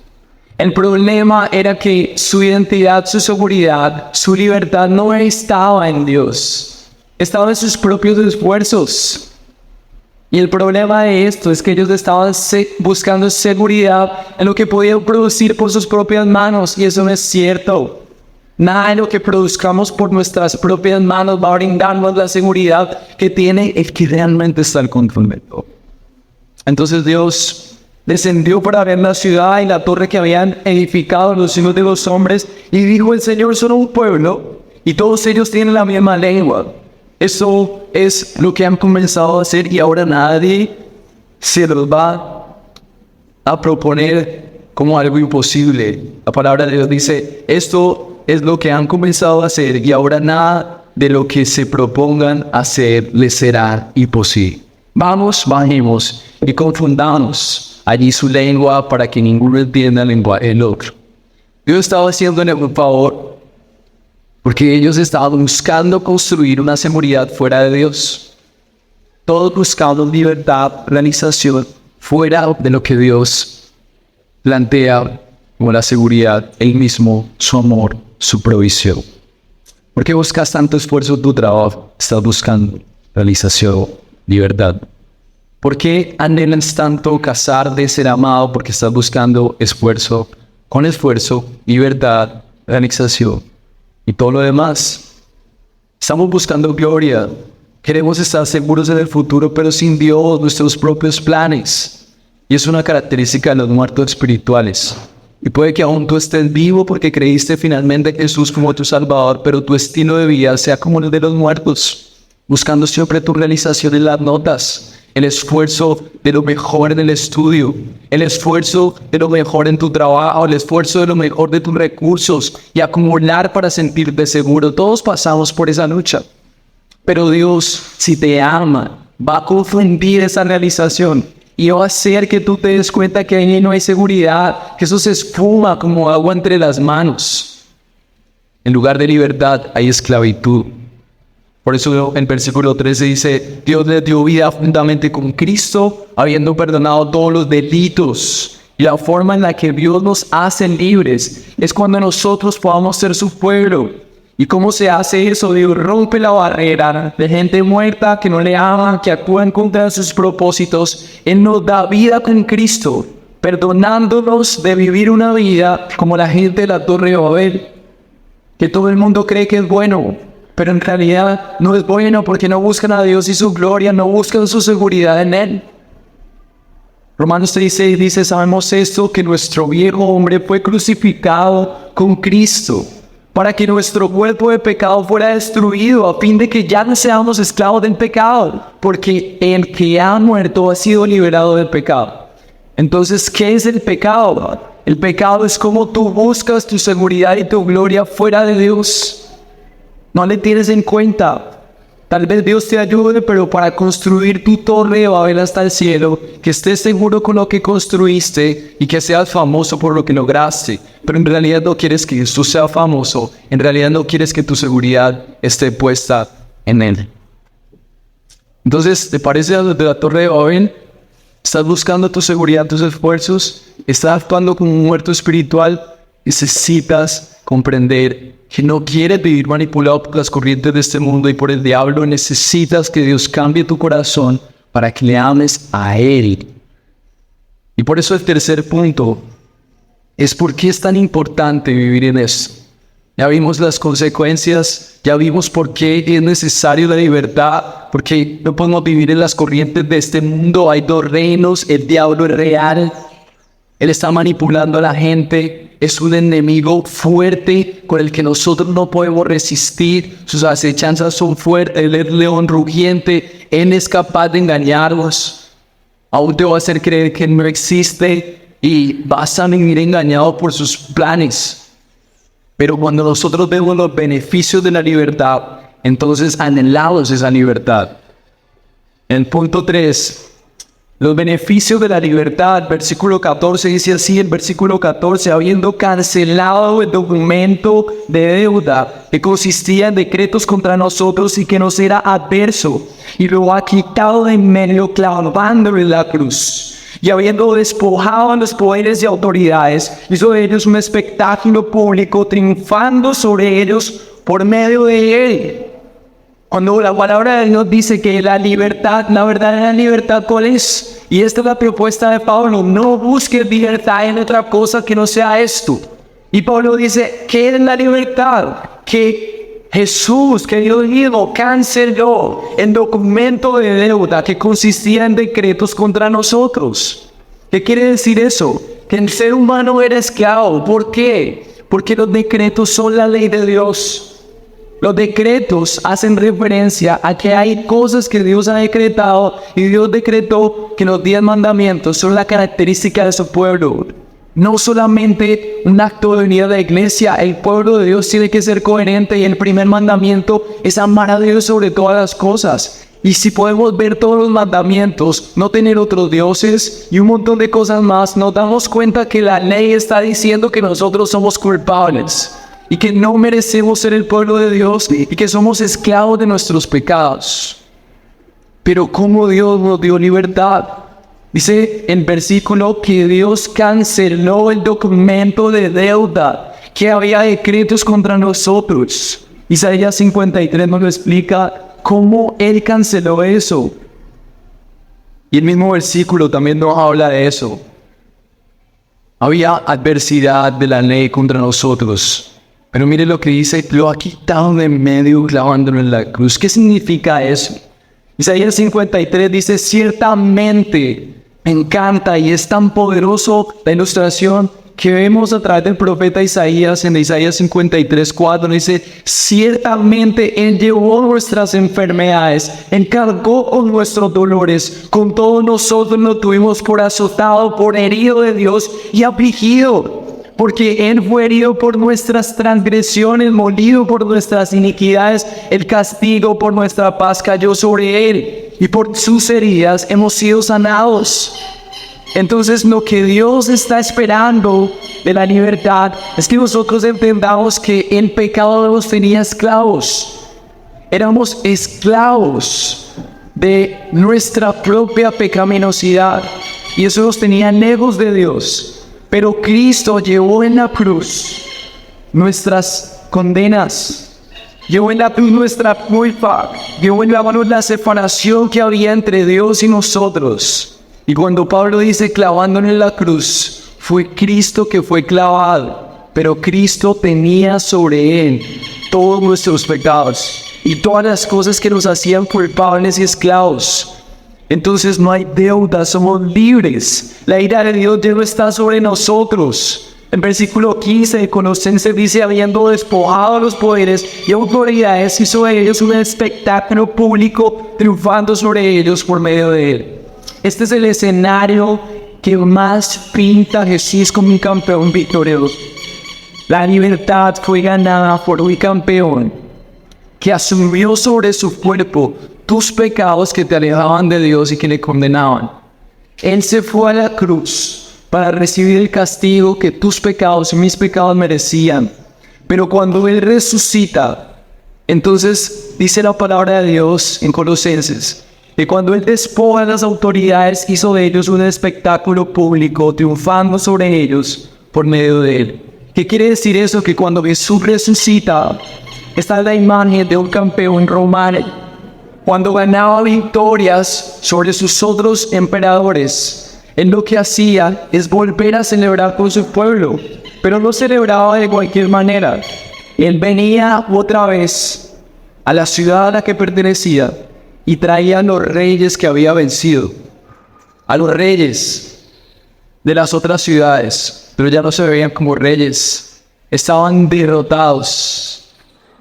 El problema era que su identidad, su seguridad, su libertad no estaba en Dios. Estaba en sus propios esfuerzos. Y el problema de esto es que ellos estaban buscando seguridad en lo que podían producir por sus propias manos. Y eso no es cierto. Nada de lo que produzcamos por nuestras propias manos va a brindarnos la seguridad que tiene el que realmente está al control de todo. Entonces Dios descendió para ver la ciudad y la torre que habían edificado los hijos de los hombres y dijo, el Señor son un pueblo y todos ellos tienen la misma lengua. Eso es lo que han comenzado a hacer y ahora nadie se los va a proponer como algo imposible. La palabra de Dios dice, esto es lo que han comenzado a hacer y ahora nada de lo que se propongan hacer les será imposible. Vamos, bajemos y confundamos allí su lengua para que ninguno entienda el lenguaje del otro. Dios estaba haciéndole un favor porque ellos estaban buscando construir una seguridad fuera de Dios. Todos buscando libertad, realización fuera de lo que Dios plantea como la seguridad, Él mismo, su amor, su provisión. ¿Por qué buscas tanto esfuerzo en tu trabajo? Estás buscando realización, libertad. ¿Por qué anhelas tanto casarte, ser amado? Porque estás buscando esfuerzo, con esfuerzo, libertad, realización y todo lo demás. Estamos buscando gloria. Queremos estar seguros en el futuro, pero sin Dios, nuestros propios planes. Y es una característica de los muertos espirituales. Y puede que aún tú estés vivo porque creíste finalmente en Jesús como tu Salvador, pero tu estilo de vida sea como el de los muertos, buscando siempre tu realización en las notas, el esfuerzo de lo mejor en el estudio, el esfuerzo de lo mejor en tu trabajo, el esfuerzo de lo mejor de tus recursos y acumular para sentirte seguro. Todos pasamos por esa lucha. Pero Dios, si te ama, va a confundir esa realización y va a hacer que tú te des cuenta que ahí no hay seguridad, que eso se esfuma como agua entre las manos. En lugar de libertad hay esclavitud. Por eso en versículo 13 dice, Dios les dio vida juntamente con Cristo, habiendo perdonado todos los delitos. Y la forma en la que Dios nos hace libres es cuando nosotros podamos ser su pueblo. ¿Y cómo se hace eso? Dios rompe la barrera de gente muerta que no le ama, que actúa en contra de sus propósitos. Él nos da vida con Cristo, perdonándonos de vivir una vida como la gente de la Torre de Babel, que todo el mundo cree que es bueno, pero en realidad no es bueno porque no buscan a Dios y su gloria, no buscan su seguridad en Él. Romanos 3:6 dice, sabemos esto, que nuestro viejo hombre fue crucificado con Cristo, para que nuestro cuerpo de pecado fuera destruido, a fin de que ya no seamos esclavos del pecado, porque el que ha muerto ha sido liberado del pecado. Entonces, ¿qué es el pecado? El pecado es como tú buscas tu seguridad y tu gloria fuera de Dios. No le tienes en cuenta. Tal vez Dios te ayude, pero para construir tu torre de Babel hasta el cielo, que estés seguro con lo que construiste y que seas famoso por lo que lograste. Pero en realidad no quieres que Jesús sea famoso. En realidad no quieres que tu seguridad esté puesta en Él. Entonces, ¿te parece a los de la torre de Babel? ¿Estás buscando tu seguridad, tus esfuerzos? ¿Estás actuando como un muerto espiritual? Necesitas comprender que no quieres vivir manipulado por las corrientes de este mundo y por el diablo. Necesitas que Dios cambie tu corazón para que le ames a Él. Y por eso el tercer punto es por qué es tan importante vivir en esto. Ya vimos las consecuencias, ya vimos por qué es necesario la libertad, porque no podemos vivir en las corrientes de este mundo. Hay dos reinos, el diablo es real, él está manipulando a la gente, es un enemigo fuerte con el que nosotros no podemos resistir, sus acechanzas son fuertes, él es león rugiente, él es capaz de engañarnos, aún te va a hacer creer que no existe y vas a vivir engañado por sus planes. Pero cuando nosotros vemos los beneficios de la libertad, entonces anhelamos esa libertad. En el punto 3, los beneficios de la libertad, versículo 14 dice así, el versículo 14, habiendo cancelado el documento de deuda que consistía en decretos contra nosotros y que nos era adverso, y lo ha quitado de en medio clavándolo en la cruz. Y habiendo despojado a los poderes y autoridades, hizo de ellos un espectáculo público, triunfando sobre ellos por medio de él. Cuando la palabra de Dios dice que la libertad, la verdadera libertad, ¿cuál es? Y esta es la propuesta de Pablo: no busques libertad en otra cosa que no sea esto. Y Pablo dice, ¿qué es la libertad? Que Jesús, que Dios mismo canceló el documento de deuda que consistía en decretos contra nosotros. ¿Qué quiere decir eso? Que el ser humano era esclavo. ¿Por qué? Porque los decretos son la ley de Dios. Los decretos hacen referencia a que hay cosas que Dios ha decretado, y Dios decretó que los 10 mandamientos son la característica de su pueblo. No solamente un acto de venir a la iglesia, el pueblo de Dios tiene que ser coherente, y el primer mandamiento es amar a Dios sobre todas las cosas. Y si podemos ver todos los mandamientos, no tener otros dioses y un montón de cosas más, nos damos cuenta que la ley está diciendo que nosotros somos culpables y que no merecemos ser el pueblo de Dios y que somos esclavos de nuestros pecados. Pero ¿cómo Dios nos dio libertad? Dice el versículo que Dios canceló el documento de deuda, que había decretos contra nosotros. Isaías 53 nos lo explica cómo Él canceló eso. Y el mismo versículo también nos habla de eso. Había adversidad de la ley contra nosotros. Pero mire lo que dice, lo ha quitado de en medio clavándolo en la cruz. ¿Qué significa eso? Isaías 53 dice, ciertamente me encanta y es tan poderoso la ilustración que vemos a través del profeta Isaías en Isaías 53:4. Dice, ciertamente Él llevó nuestras enfermedades, Él cargó con nuestros dolores, con todos nosotros lo tuvimos por azotado, por herido de Dios y afligido. Porque Él fue herido por nuestras transgresiones, molido por nuestras iniquidades, el castigo por nuestra paz cayó sobre Él, y por sus heridas hemos sido sanados. Entonces lo que Dios está esperando de la libertad es que nosotros entendamos que el pecado nos tenía esclavos. Éramos esclavos de nuestra propia pecaminosidad y eso nos tenía lejos de Dios. Pero Cristo llevó en la cruz nuestras condenas, llevó en la cruz nuestra culpa, llevó en la mano la separación que había entre Dios y nosotros. Y cuando Pablo dice clavándolo en la cruz, fue Cristo que fue clavado, pero Cristo tenía sobre él todos nuestros pecados y todas las cosas que nos hacían culpables y esclavos. Entonces no hay deuda, somos libres. La ira de Dios ya no está sobre nosotros. El versículo 15 de Colosenses dice, habiendo despojado los poderes y autoridades, hizo de ellos un espectáculo público, triunfando sobre ellos por medio de él. Este es el escenario que más pinta a Jesús como un campeón victorioso. La libertad fue ganada por un campeón que asumió sobre su cuerpo tus pecados que te alejaban de Dios y que le condenaban. Él se fue a la cruz para recibir el castigo que tus pecados y mis pecados merecían. Pero cuando Él resucita, entonces dice la palabra de Dios en Colosenses, que cuando Él despoja a las autoridades, hizo de ellos un espectáculo público, triunfando sobre ellos por medio de Él. ¿Qué quiere decir eso? Que cuando Jesús resucita, está la imagen de un campeón romano. Cuando ganaba victorias sobre sus otros emperadores, Él lo que hacía es volver a celebrar con su pueblo, pero no celebraba de cualquier manera. Él venía otra vez a la ciudad a la que pertenecía y traía a los reyes que había vencido, a los reyes de las otras ciudades, pero ya no se veían como reyes, estaban derrotados,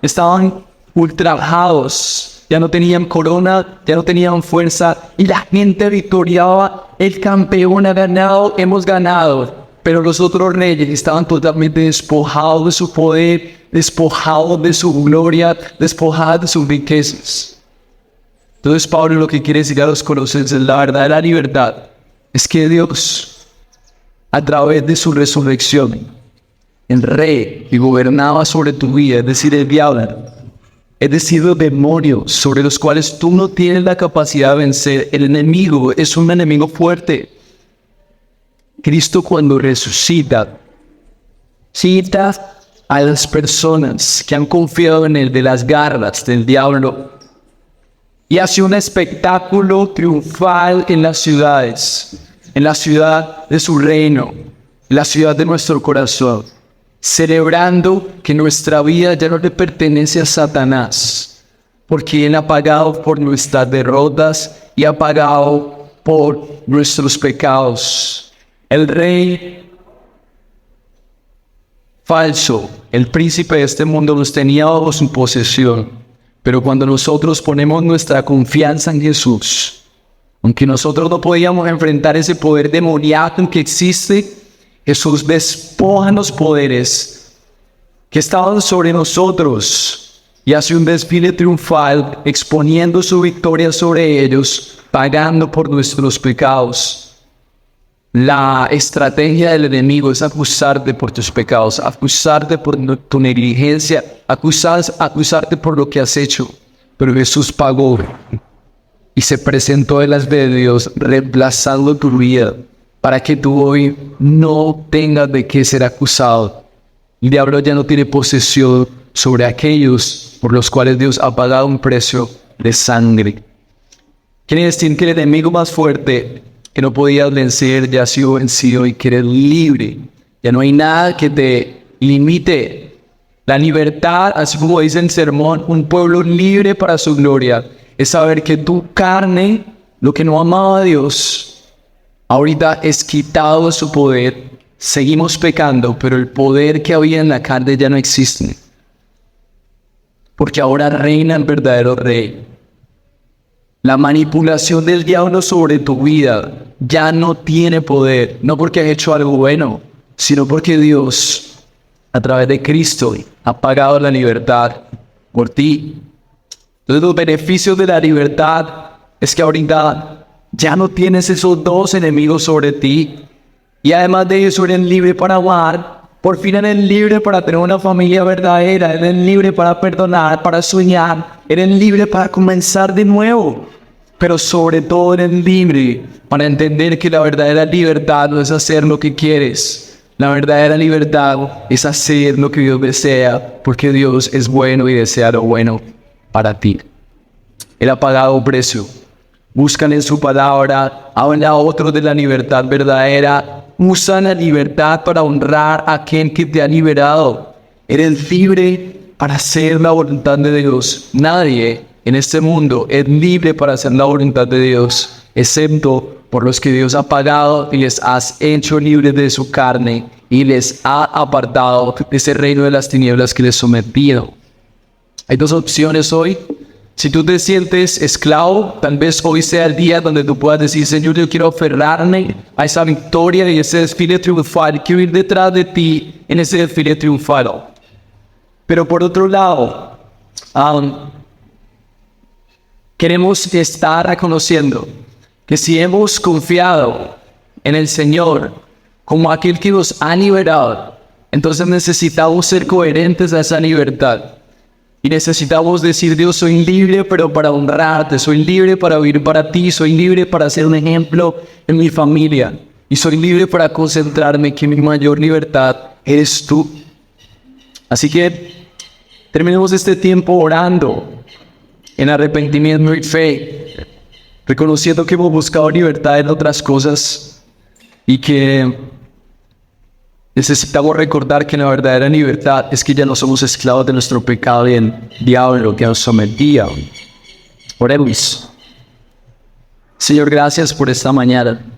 estaban ultrajados, ya no tenían corona, ya no tenían fuerza, y la gente victoriaba, el campeón ha ganado, hemos ganado, pero los otros reyes estaban totalmente despojados de su poder, despojados de su gloria, despojados de sus riquezas. Entonces Pablo lo que quiere decir a los colosenses, la verdad de la libertad, es que Dios, a través de su resurrección, el rey que gobernaba sobre tu vida, es decir, el diablo, es decir, los demonios sobre los cuales tú no tienes la capacidad de vencer, el enemigo es un enemigo fuerte. Cristo cuando resucita, cita a las personas que han confiado en Él de las garras del diablo y hace un espectáculo triunfal en las ciudades, en la ciudad de su reino, en la ciudad de nuestro corazón, celebrando que nuestra vida ya no le pertenece a Satanás, porque Él ha pagado por nuestras derrotas y ha pagado por nuestros pecados. El rey falso, el príncipe de este mundo, nos tenía bajo su posesión, pero cuando nosotros ponemos nuestra confianza en Jesús, aunque nosotros no podíamos enfrentar ese poder demoníaco que existe, Jesús despoja los poderes que estaban sobre nosotros y hace un desfile triunfal exponiendo su victoria sobre ellos, pagando por nuestros pecados. La estrategia del enemigo es acusarte por tus pecados, acusarte por tu negligencia, acusarte por lo que has hecho. Pero Jesús pagó y se presentó delante de Dios, reemplazando tu vida, para que tú hoy no tengas de qué ser acusado. El diablo ya no tiene posesión sobre aquellos por los cuales Dios ha pagado un precio de sangre. Quiere decir que el enemigo más fuerte que no podías vencer ya ha sido vencido y que eres libre. Ya no hay nada que te limite. La libertad, así como dice el sermón, un pueblo libre para su gloria, es saber que tu carne, lo que no amaba a Dios, ahorita es quitado de su poder. Seguimos pecando, pero el poder que había en la carne ya no existe. Porque ahora reina el verdadero rey. La manipulación del diablo sobre tu vida ya no tiene poder. No porque has hecho algo bueno, sino porque Dios, a través de Cristo, ha pagado la libertad por ti. Entonces los beneficios de la libertad es que ahorita Ya no tienes esos dos enemigos sobre ti. Y además de eso, eres libre para amar. Por fin eres libre para tener una familia verdadera. Eres libre para perdonar, para soñar. Eres libre para comenzar de nuevo. Pero sobre todo eres libre para entender que la verdadera libertad no es hacer lo que quieres. La verdadera libertad es hacer lo que Dios desea, porque Dios es bueno y desea lo bueno para ti. Él ha pagado un precio. Buscan en su palabra, habla a otros de la libertad verdadera. Usa la libertad para honrar a aquel que te ha liberado. Eres libre para hacer la voluntad de Dios. Nadie en este mundo es libre para hacer la voluntad de Dios, excepto por los que Dios ha pagado y les has hecho libres de su carne y les ha apartado de ese reino de las tinieblas que les sometido. Hay dos opciones hoy. Si tú te sientes esclavo, tal vez hoy sea el día donde tú puedas decir: Señor, yo quiero aferrarme a esa victoria y ese desfile triunfal. Quiero ir detrás de ti en ese desfile triunfal. Pero por otro lado, queremos estar reconociendo que si hemos confiado en el Señor como aquel que nos ha liberado, entonces necesitamos ser coherentes a esa libertad. Y necesitamos decir: Dios, soy libre, pero para honrarte. Soy libre para vivir para ti. Soy libre para ser un ejemplo en mi familia. Y soy libre para concentrarme que mi mayor libertad eres tú. Así que terminemos este tiempo orando en arrepentimiento y fe, reconociendo que hemos buscado libertad en otras cosas y que necesitamos recordar que la verdadera libertad es que ya no somos esclavos de nuestro pecado y el diablo que nos sometía. Oremos. Señor, gracias por esta mañana.